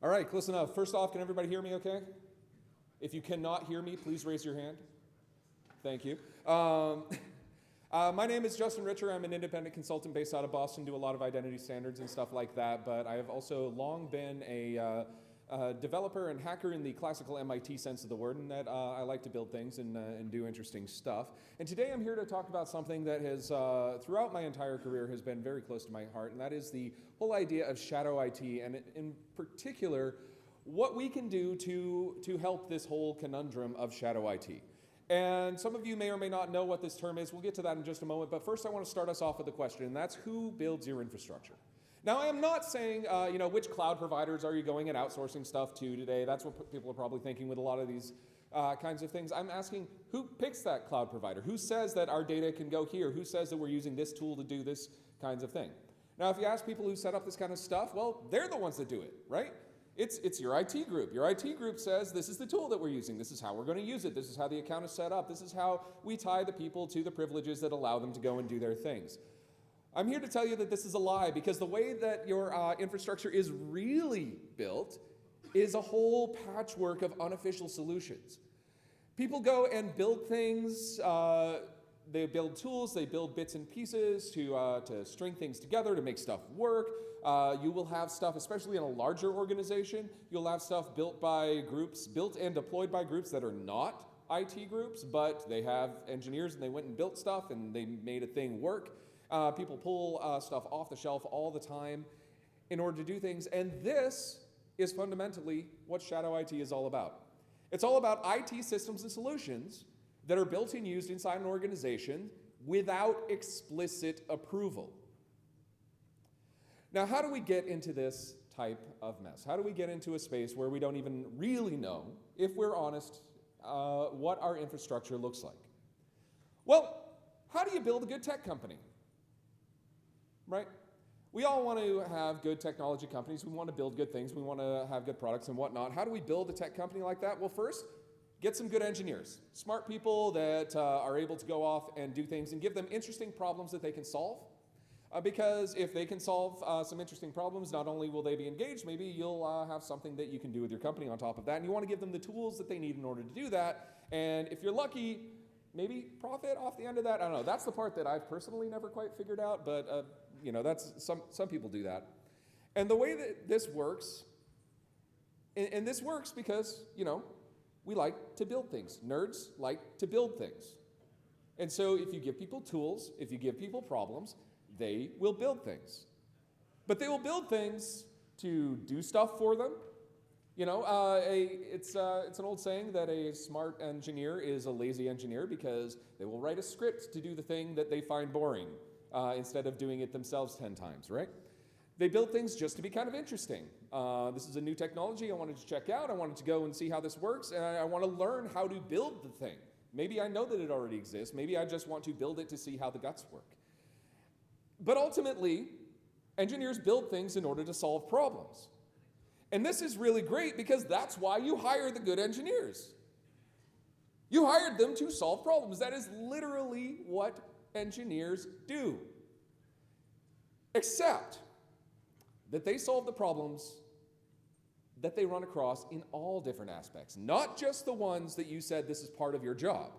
All right, close enough. First off, can everybody hear me okay? If you cannot hear me, please raise your hand. Thank you. My name is Justin Richer. I'm an independent consultant based out of Boston, do a lot of identity standards and stuff like that, but I have also long been a developer and hacker in the classical MIT sense of the word, and that I like to build things and do interesting stuff. And today I'm here to talk about something that has, throughout my entire career, has been very close to my heart, and that is the whole idea of shadow IT, and in particular, what we can do to help this whole conundrum of shadow IT. And some of you may or may not know what this term is. We'll get to that in just a moment, but first I want to start us off with a question, and that's who builds your infrastructure? Now, I am not saying, which cloud providers are you going and outsourcing stuff to today? That's what people are probably thinking with a lot of these kinds of things. I'm asking, who picks that cloud provider? Who says that our data can go here? Who says that we're using this tool to do this kinds of thing? Now, if you ask people who set up this kind of stuff, well, they're the ones that do it, right? It's your IT group. Your IT group says, this is the tool that we're using. This is how we're going to use it. This is how the account is set up. This is how we tie the people to the privileges that allow them to go and do their things. I'm here to tell you that this is a lie, because the way that your infrastructure is really built is a whole patchwork of unofficial solutions. People go and build things. They build tools, they build bits and pieces to string things together, to make stuff work. You will have stuff, especially in a larger organization, you'll have stuff built by groups, built and deployed by groups that are not IT groups, but they have engineers and they went and built stuff and they made a thing work. People pull stuff off the shelf all the time in order to do things, and this is fundamentally what shadow IT is all about. It's all about IT systems and solutions that are built and used inside an organization without explicit approval. Now, how do we get into this type of mess? How do we get into a space where we don't even really know, if we're honest, what our infrastructure looks like? Well, how do you build a good tech company? Right? We all want to have good technology companies. We want to build good things. We want to have good products and whatnot. How do we build a tech company like that? Well, first, get some good engineers, smart people that are able to go off and do things and give them interesting problems that they can solve. Because if they can solve some interesting problems, not only will they be engaged, maybe you'll have something that you can do with your company on top of that. And you want to give them the tools that they need in order to do that. And if you're lucky, maybe profit off the end of that. I don't know. That's the part that I've personally never quite figured out, but that's some people do that. And the way that this works, and this works because, we like to build things. Nerds like to build things. And so if you give people tools, if you give people problems, they will build things. But they will build things to do stuff for them. It's an old saying that a smart engineer is a lazy engineer because they will write a script to do the thing that they find boring instead of doing it themselves 10 times, right? They build things just to be kind of interesting. This is a new technology I wanted to check out. I wanted to go and see how this works, and I want to learn how to build the thing. Maybe I know that it already exists. Maybe I just want to build it to see how the guts work. But ultimately, engineers build things in order to solve problems. And this is really great because that's why you hire the good engineers. You hired them to solve problems. That is literally what engineers do. Except that they solve the problems that they run across in all different aspects, not just the ones that you said this is part of your job.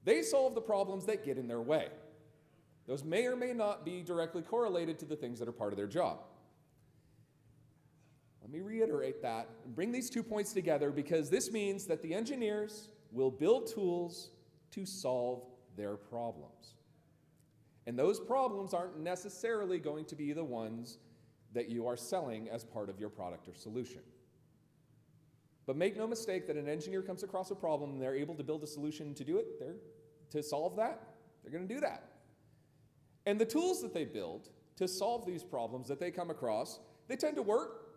They solve the problems that get in their way. Those may or may not be directly correlated to the things that are part of their job. Let me reiterate that and bring these 2 points together, because this means that the engineers will build tools to solve their problems. And those problems aren't necessarily going to be the ones that you are selling as part of your product or solution. But make no mistake that an engineer comes across a problem and they're able to build a solution to do it, to solve that, they're going to do that. And the tools that they build to solve these problems that they come across, they tend to work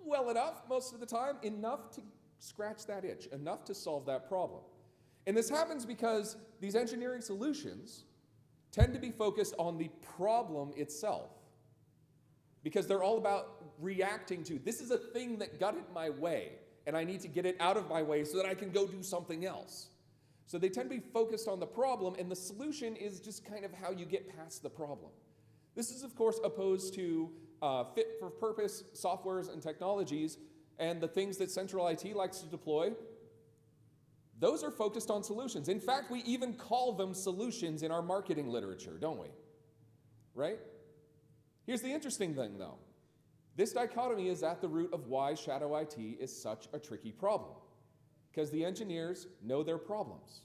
well enough most of the time, enough to scratch that itch, enough to solve that problem. And this happens because these engineering solutions tend to be focused on the problem itself, because they're all about reacting to, this is a thing that got in my way, and I need to get it out of my way so that I can go do something else. So they tend to be focused on the problem, and the solution is just kind of how you get past the problem. This is, of course, opposed to fit-for-purpose softwares and technologies and the things that central IT likes to deploy, those are focused on solutions. In fact, we even call them solutions in our marketing literature, don't we? Right? Here's the interesting thing, though. This dichotomy is at the root of why shadow IT is such a tricky problem, because the engineers know their problems.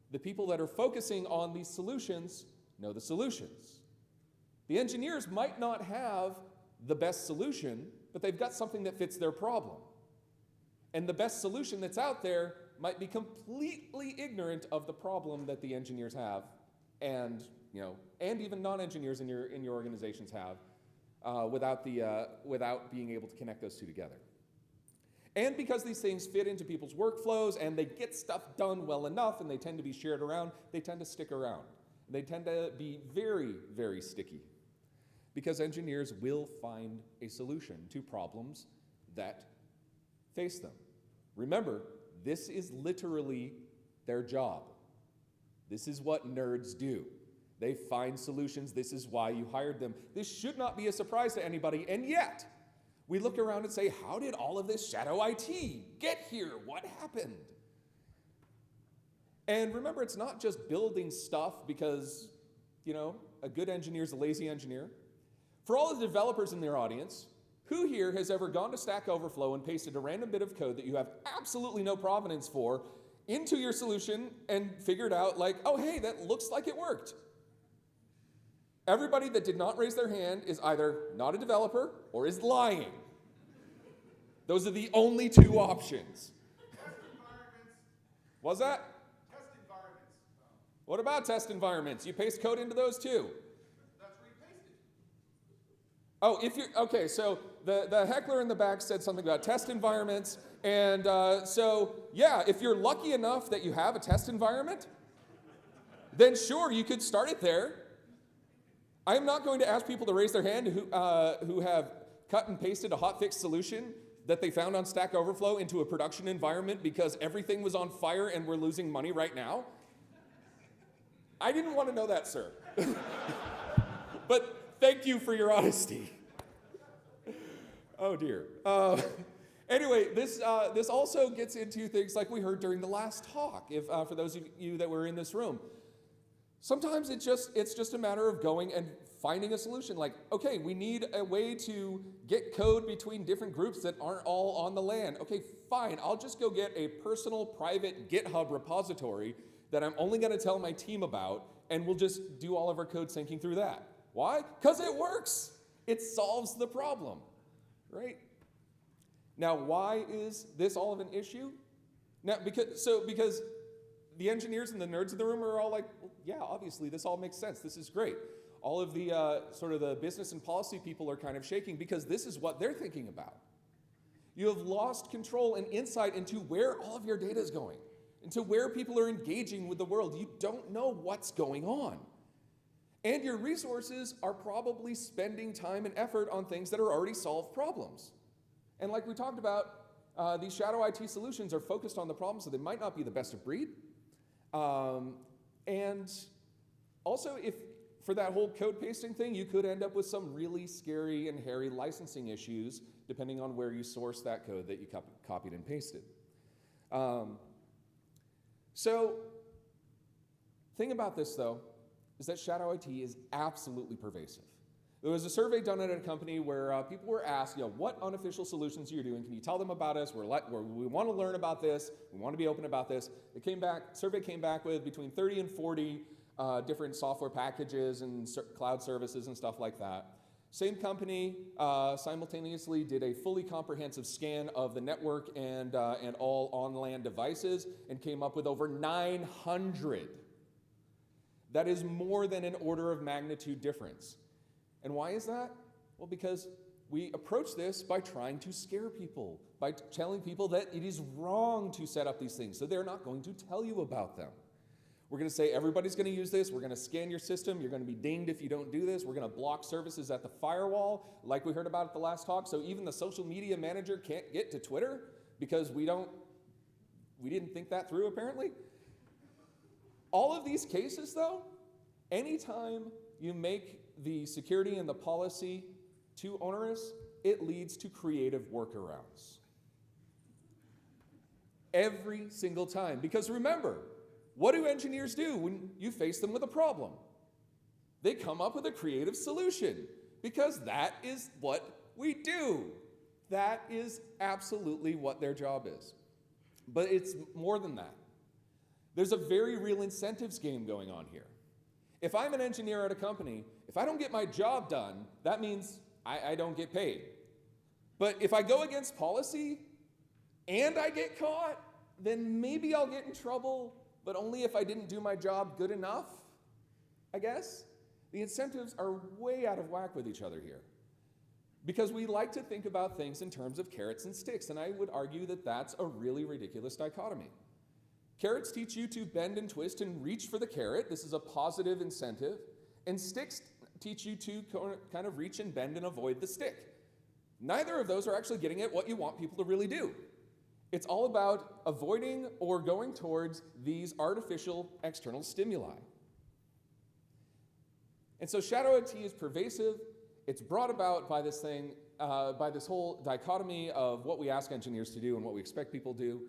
The people that are focusing on these solutions know the solutions. The engineers might not have the best solution, but they've got something that fits their problem. And the best solution that's out there might be completely ignorant of the problem that the engineers have, and even non-engineers in your organizations have, without being able to connect those two together. And because these things fit into people's workflows and they get stuff done well enough and they tend to be shared around, they tend to stick around. They tend to be very, very sticky, because engineers will find a solution to problems that face them. Remember, this is literally their job. This is what nerds do. They find solutions. This is why you hired them. This should not be a surprise to anybody, and yet we look around and say, how did all of this shadow IT get here? What happened? And remember, it's not just building stuff because, a good engineer is a lazy engineer. For all the developers in their audience, who here has ever gone to Stack Overflow and pasted a random bit of code that you have absolutely no provenance for into your solution and figured out, oh, hey, that looks like it worked? Everybody that did not raise their hand is either not a developer or is lying. Those are the only two options. Test environments. What's that? Test environments. What about test environments? You paste code into those too. That's where you paste it. Oh, okay, so the heckler in the back said something about test environments, and if you're lucky enough that you have a test environment, then sure, you could start it there. I am not going to ask people to raise their hand who have cut and pasted a hotfix solution that they found on Stack Overflow into a production environment because everything was on fire and we're losing money right now. I didn't want to know that, sir. But thank you for your honesty. Oh dear. Anyway, this also gets into things like we heard during the last talk, for those of you that were in this room. Sometimes it's just a matter of going and finding a solution. Okay, we need a way to get code between different groups that aren't all on the LAN. Okay, fine, I'll just go get a personal private GitHub repository that I'm only gonna tell my team about, and we'll just do all of our code syncing through that. Why? Because it works. It solves the problem, right? Now, why is this all of an issue? Now, because the engineers and the nerds in the room are all like, well, yeah, obviously this all makes sense. This is great. All of the sort of the business and policy people are kind of shaking because this is what they're thinking about. You have lost control and insight into where all of your data is going, into where people are engaging with the world. You don't know what's going on. And your resources are probably spending time and effort on things that are already solved problems. And like we talked about, these shadow IT solutions are focused on the problem, so they might not be the best of breed. And also, if for that whole code pasting thing, you could end up with some really scary and hairy licensing issues depending on where you source that code that you copied and pasted. So, thing about this though, is that shadow IT is absolutely pervasive. There was a survey done at a company where people were asked, what unofficial solutions you're doing? Can you tell them about us? We want to learn about this. We want to be open about this. Survey came back with between 30 and 40 different software packages and cloud services and stuff like that. Same company simultaneously did a fully comprehensive scan of the network and all on-LAN devices and came up with over 900. That is more than an order of magnitude difference. And why is that? Well, because we approach this by trying to scare people, by telling people that it is wrong to set up these things, so they're not going to tell you about them. We're going to say everybody's going to use this. We're going to scan your system. You're going to be dinged if you don't do this. We're going to block services at the firewall, like we heard about at the last talk. So even the social media manager can't get to Twitter because we didn't think that through, apparently. All of these cases, though, anytime you make the security and the policy too onerous, it leads to creative workarounds. Every single time. Because remember, what do engineers do when you face them with a problem? They come up with a creative solution, because that is what we do. That is absolutely what their job is. But it's more than that. There's a very real incentives game going on here. If I'm an engineer at a company, if I don't get my job done, that means I don't get paid. But if I go against policy and I get caught, then maybe I'll get in trouble, but only if I didn't do my job good enough, I guess. The incentives are way out of whack with each other here, because we like to think about things in terms of carrots and sticks, and I would argue that that's a really ridiculous dichotomy. Carrots teach you to bend and twist and reach for the carrot. This is a positive incentive. And sticks teach you to kind of reach and bend and avoid the stick. Neither of those are actually getting at what you want people to really do. It's all about avoiding or going towards these artificial external stimuli. And so shadow IT is pervasive. It's brought about by this thing, by this whole dichotomy of what we ask engineers to do and what we expect people to do.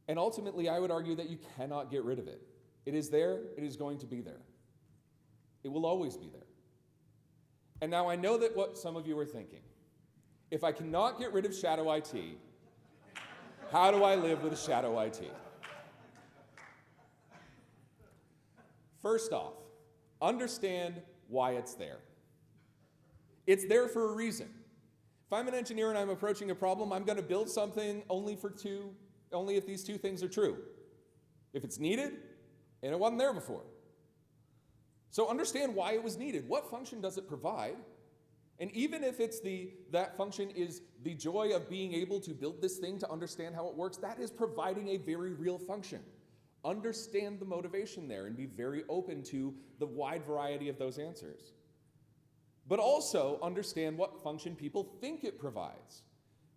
And ultimately, I would argue that you cannot get rid of it. It is there, it is going to be there. It will always be there. And now I know that what some of you are thinking, if I cannot get rid of shadow IT, how do I live with shadow IT? First off, understand why it's there. It's there for a reason. If I'm an engineer and I'm approaching a problem, I'm going to build something only if these two things are true. If it's needed, and it wasn't there before. So understand why it was needed. What function does it provide? And even if that function is the joy of being able to build this thing to understand how it works, that is providing a very real function. Understand the motivation there and be very open to the wide variety of those answers. But also understand what function people think it provides.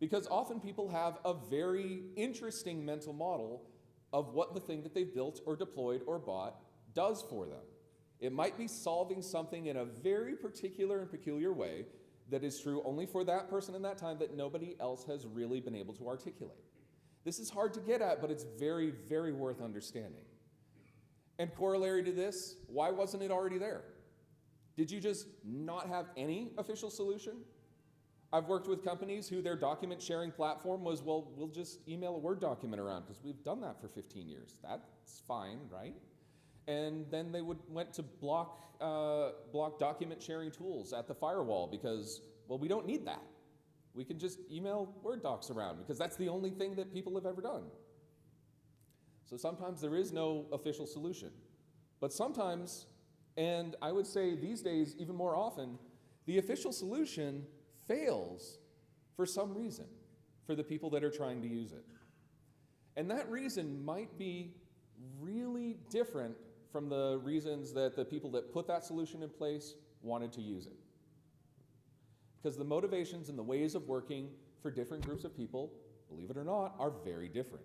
Because often people have a very interesting mental model of what the thing that they've built or deployed or bought does for them. It might be solving something in a very particular and peculiar way that is true only for that person in that time that nobody else has really been able to articulate. This is hard to get at, but it's very, very worth understanding. And corollary to this, why wasn't it already there? Did you just not have any official solution? I've worked with companies who their document sharing platform was, well, we'll just email a Word document around because we've done that for 15 years. That's fine, right? And then they went to block document sharing tools at the firewall because, well, we don't need that. We can just email Word docs around because that's the only thing that people have ever done. So sometimes there is no official solution. But sometimes, and I would say these days even more often, the official solution fails for some reason for the people that are trying to use it. And that reason might be really different from the reasons that the people that put that solution in place wanted to use it. Because the motivations and the ways of working for different groups of people, believe it or not, are very different.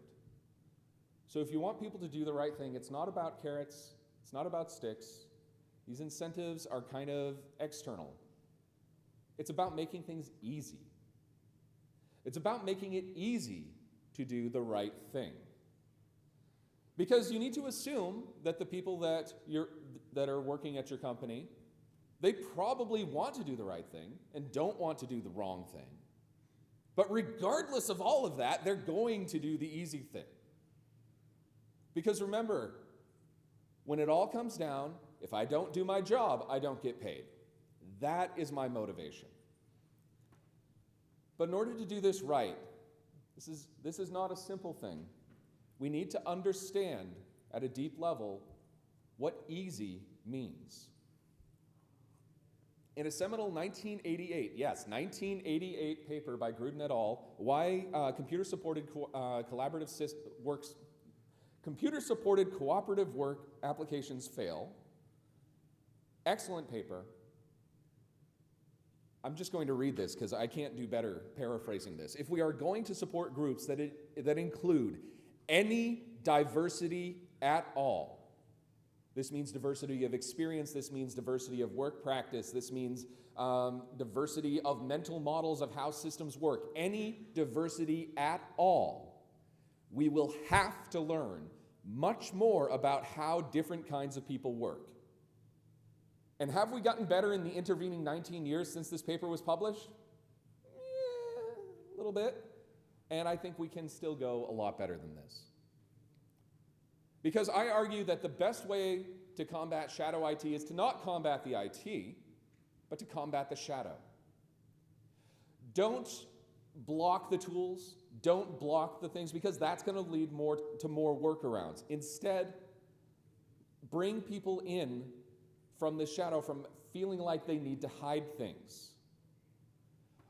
So if you want people to do the right thing, it's not about carrots, it's not about sticks. These incentives are kind of external. It's about making things easy. It's about making it easy to do the right thing. Because you need to assume that the people that are working at your company, they probably want to do the right thing and don't want to do the wrong thing. But regardless of all of that, they're going to do the easy thing. Because remember, when it all comes down, if I don't do my job, I don't get paid. That is my motivation. But in order to do this right, this is not a simple thing. We need to understand at a deep level what easy means. In a seminal 1988 paper by Gruden et al., Why Computer-Supported Cooperative Work Applications Fail, excellent paper. I'm just going to read this because I can't do better paraphrasing this. If we are going to support groups that include any diversity at all, This means diversity of experience. This means diversity of work practice. This means diversity of mental models of how systems work. Any diversity at all, we will have to learn much more about how different kinds of people work. And have we gotten better in the intervening 19 years since this paper was published? A little bit. And I think we can still go a lot better than this. Because I argue that the best way to combat shadow IT is to not combat the IT, but to combat the shadow. Don't block the tools, don't block the things, because that's going to lead to more workarounds. Instead, bring people in from the shadow, from feeling like they need to hide things.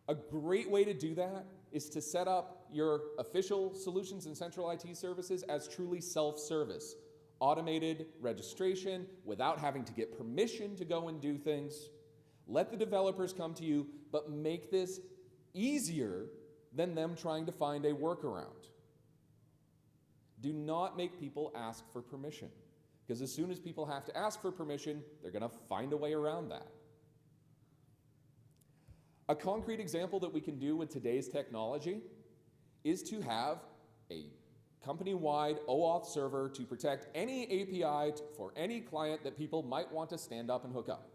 A great way to do that is to set up your official solutions and central IT services as truly self-service. Automated registration without having to get permission to go and do things. Let the developers come to you, but make this easier than them trying to find a workaround. Do not make people ask for permission, because as soon as people have to ask for permission, they're going to find a way around that. A concrete example that we can do with today's technology is to have a company-wide OAuth server to protect any API for any client that people might want to stand up and hook up.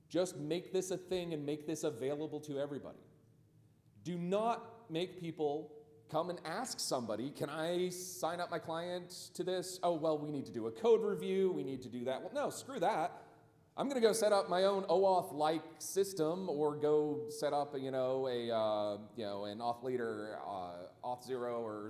Just make this a thing and make this available to everybody. Do not make people come and ask somebody, can I sign up my client to this? Oh, well, we need to do a code review, we need to do that. Well, no, screw that. I'm going to go set up my own OAuth-like system, or go set up, an auth leader, Auth0, or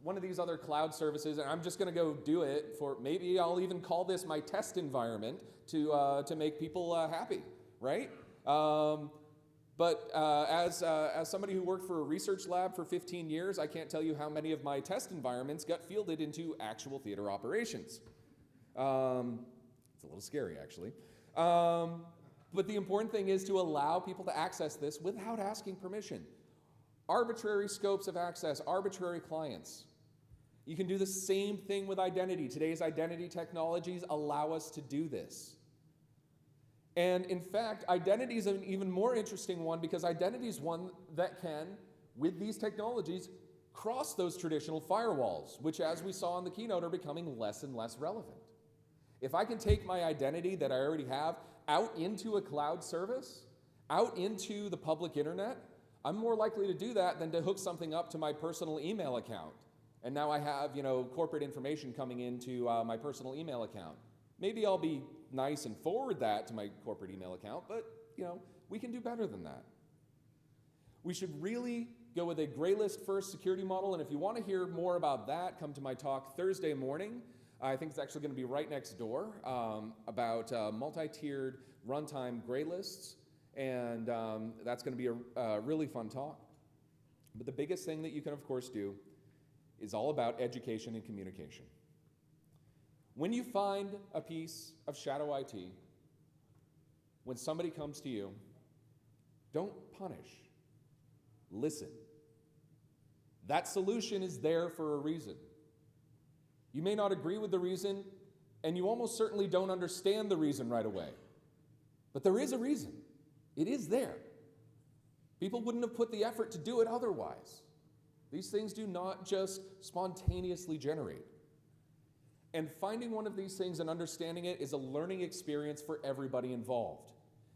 one of these other cloud services, and I'm just going to go do it for. Maybe I'll even call this my test environment to make people happy, right? But as somebody who worked for a research lab for 15 years, I can't tell you how many of my test environments got fielded into actual theater operations. It's a little scary, actually. But the important thing is to allow people to access this without asking permission. Arbitrary scopes of access, arbitrary clients. You can do the same thing with identity. Today's identity technologies allow us to do this. And in fact, identity is an even more interesting one, because identity is one that can, with these technologies, cross those traditional firewalls, which, as we saw in the keynote, are becoming less and less relevant. If I can take my identity that I already have out into a cloud service, out into the public internet, I'm more likely to do that than to hook something up to my personal email account. And now I have, corporate information coming into my personal email account. Maybe I'll be nice and forward that to my corporate email account, but, we can do better than that. We should really go with a gray list first security model, and if you want to hear more about that, come to my talk Thursday morning. I think it's actually going to be right next door, about multi-tiered runtime gray lists, and that's going to be a really fun talk. But the biggest thing that you can, of course, do is all about education and communication. When you find a piece of shadow IT, when somebody comes to you, don't punish, listen. That solution is there for a reason. You may not agree with the reason, and you almost certainly don't understand the reason right away. But there is a reason. It is there. People wouldn't have put the effort to do it otherwise. These things do not just spontaneously generate. And finding one of these things and understanding it is a learning experience for everybody involved.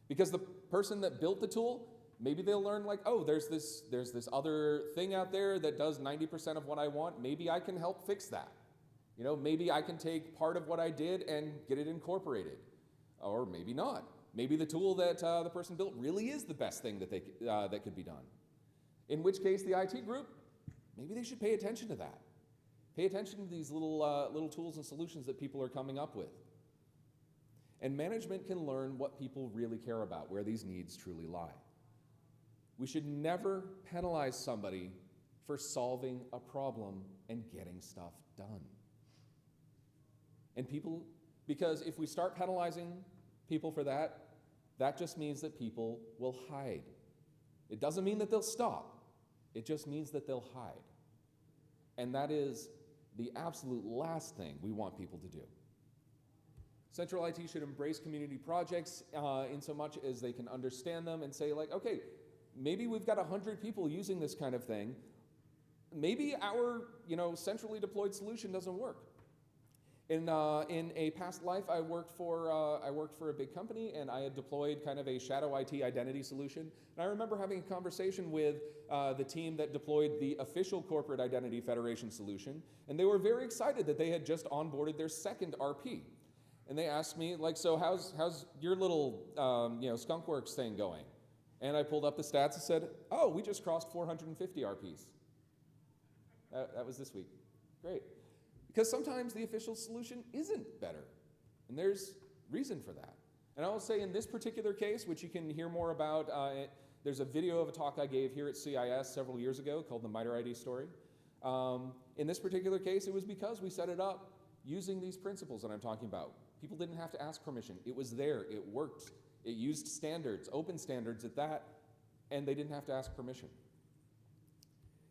Because the person that built the tool, maybe they'll learn like, oh, there's this other thing out there that does 90% of what I want. Maybe I can help fix that. Maybe I can take part of what I did and get it incorporated. Or maybe not. Maybe the tool that the person built really is the best thing that could be done. In which case, the IT group, maybe they should pay attention to that. Pay attention to these little tools and solutions that people are coming up with. And management can learn what people really care about, where these needs truly lie. We should never penalize somebody for solving a problem and getting stuff done. And because if we start penalizing people for that, that just means that people will hide. It doesn't mean that they'll stop. It just means that they'll hide. And that is the absolute last thing we want people to do. Central IT should embrace community projects in so much as they can understand them and say like, okay, maybe we've got 100 people using this kind of thing. Maybe our centrally deployed solution doesn't work. In a past life, I worked for a big company, and I had deployed kind of a shadow IT identity solution. And I remember having a conversation with the team that deployed the official corporate identity federation solution, and they were very excited that they had just onboarded their second RP. And they asked me like, so how's your little skunkworks thing going? And I pulled up the stats and said, oh, we just crossed 450 RPs. That was this week. Great. Because sometimes the official solution isn't better, and there's reason for that. And I will say in this particular case, which you can hear more about, there's a video of a talk I gave here at CIS several years ago called the MITRE ID story. In this particular case, it was because we set it up using these principles that I'm talking about. People didn't have to ask permission. It was there. It worked. It used standards, open standards at that, and they didn't have to ask permission.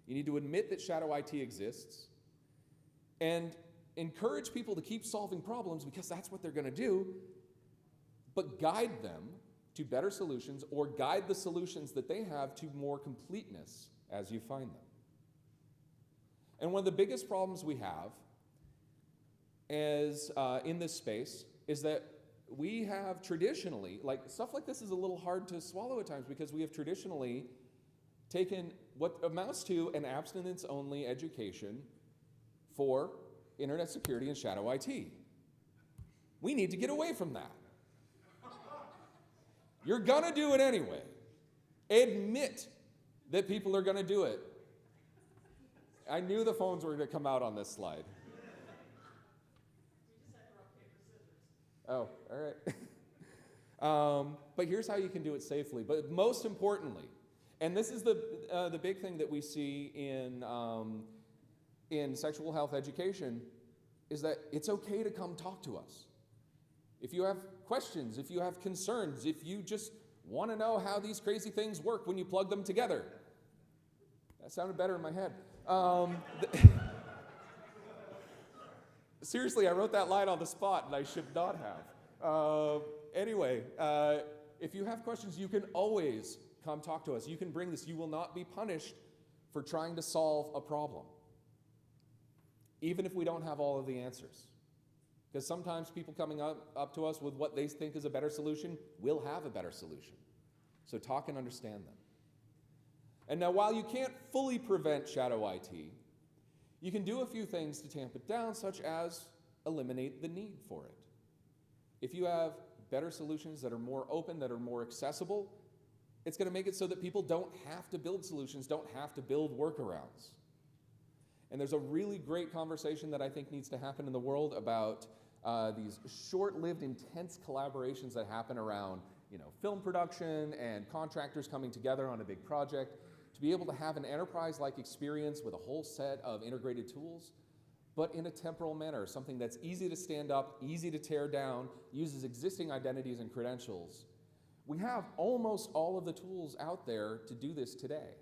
You need to admit that shadow IT exists and encourage people to keep solving problems because that's what they're going to do, but guide them to better solutions or guide the solutions that they have to more completeness as you find them. And one of the biggest problems we have is, in this space is that we have traditionally, like stuff like this is a little hard to swallow at times because we have traditionally taken what amounts to an abstinence-only education for internet security and shadow IT. We need to get away from that. You're gonna do it anyway. Admit that people are gonna do it. I knew the phones were gonna come out on this slide. Oh, all right. But here's how you can do it safely. But most importantly, and this is the big thing that we see in sexual health education, is that it's okay to come talk to us. If you have questions, if you have concerns, if you just want to know how these crazy things work when you plug them together. That sounded better in my head. Seriously, I wrote that line on the spot, and I should not have. Anyway, if you have questions, you can always come talk to us. You can bring this. You will not be punished for trying to solve a problem, even if we don't have all of the answers. Because sometimes people coming up to us with what they think is a better solution will have a better solution. So talk and understand them. And now, while you can't fully prevent shadow IT, you can do a few things to tamp it down, such as eliminate the need for it. If you have better solutions that are more open, that are more accessible, it's going to make it so that people don't have to build solutions, don't have to build workarounds. And there's a really great conversation that I think needs to happen in the world about these short-lived, intense collaborations that happen around, film production and contractors coming together on a big project to be able to have an enterprise-like experience with a whole set of integrated tools, but in a temporal manner, something that's easy to stand up, easy to tear down, uses existing identities and credentials. We have almost all of the tools out there to do this today.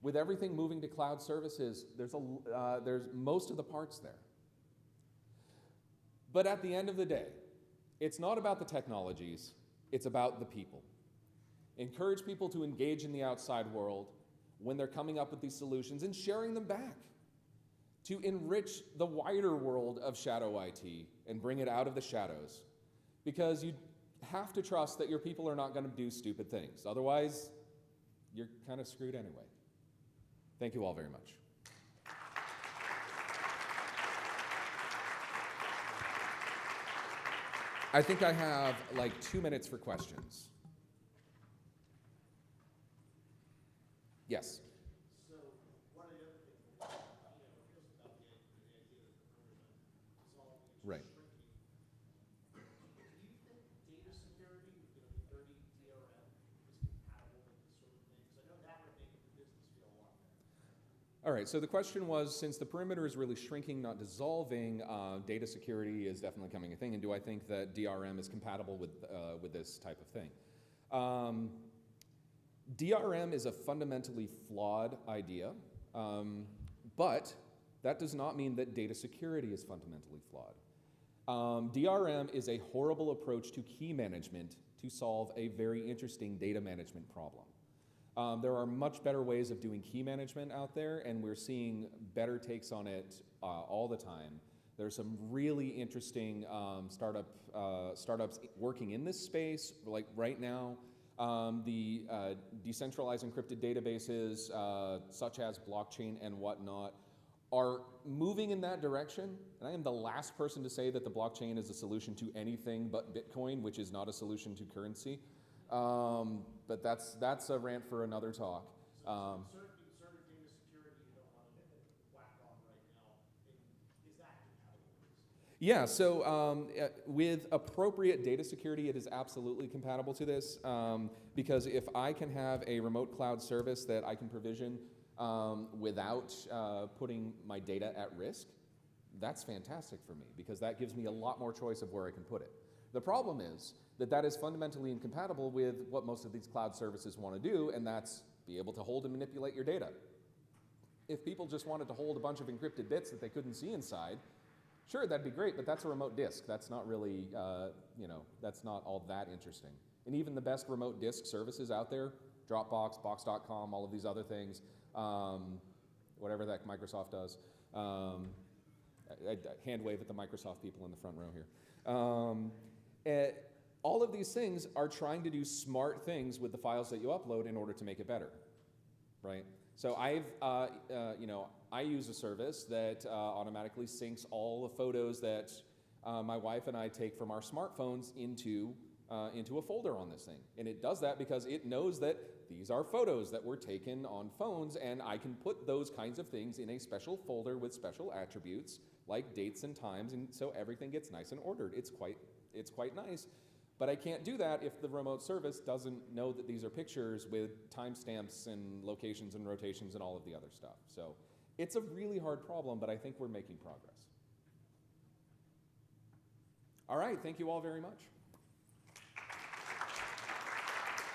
With everything moving to cloud services, there's most of the parts there. But at the end of the day, it's not about the technologies, it's about the people. Encourage people to engage in the outside world when they're coming up with these solutions and sharing them back to enrich the wider world of shadow IT and bring it out of the shadows. Because you have to trust that your people are not going to do stupid things. Otherwise, you're kind of screwed anyway. Thank you all very much. I think I have like 2 minutes for questions. Yes. So one of the other things that feels about the idea that the perimeter dissolving is Right. shrinking. Do you think data security with 30 DRM is compatible with this sort of thing? Because I know that would make the business feel a lot better. All right, so the question was, since the perimeter is really shrinking, not dissolving, data security is definitely becoming a thing, and do I think that DRM is compatible with this type of thing? DRM is a fundamentally flawed idea, but that does not mean that data security is fundamentally flawed. DRM is a horrible approach to key management to solve a very interesting data management problem. There are much better ways of doing key management out there, and we're seeing better takes on it all the time. There's some really interesting startups working in this space, like right now. The decentralized encrypted databases, such as blockchain and whatnot, are moving in that direction. And I am the last person to say that the blockchain is a solution to anything but Bitcoin, which is not a solution to currency. But that's a rant for another talk. Certain data security you don't want to whack on right now. Is that compatible? Yeah, so with appropriate data security, it is absolutely compatible to this, because if I can have a remote cloud service that I can provision without putting my data at risk, that's fantastic for me, because that gives me a lot more choice of where I can put it. The problem is that is fundamentally incompatible with what most of these cloud services want to do, and that's be able to hold and manipulate your data. If people just wanted to hold a bunch of encrypted bits that they couldn't see inside, sure, that'd be great, but that's a remote disk. That's not really, that's not all that interesting. And even the best remote disk services out there, Dropbox, Box.com, all of these other things, whatever that Microsoft does. I hand wave at the Microsoft people in the front row here. All of these things are trying to do smart things with the files that you upload in order to make it better, right? So I use a service that automatically syncs all the photos that my wife and I take from our smartphones into a folder on this thing. And it does that because it knows that these are photos that were taken on phones, and I can put those kinds of things in a special folder with special attributes like dates and times, and so everything gets nice and ordered. It's quite nice. But I can't do that if the remote service doesn't know that these are pictures with timestamps and locations and rotations and all of the other stuff. So it's a really hard problem, but I think we're making progress. All right, thank you all very much.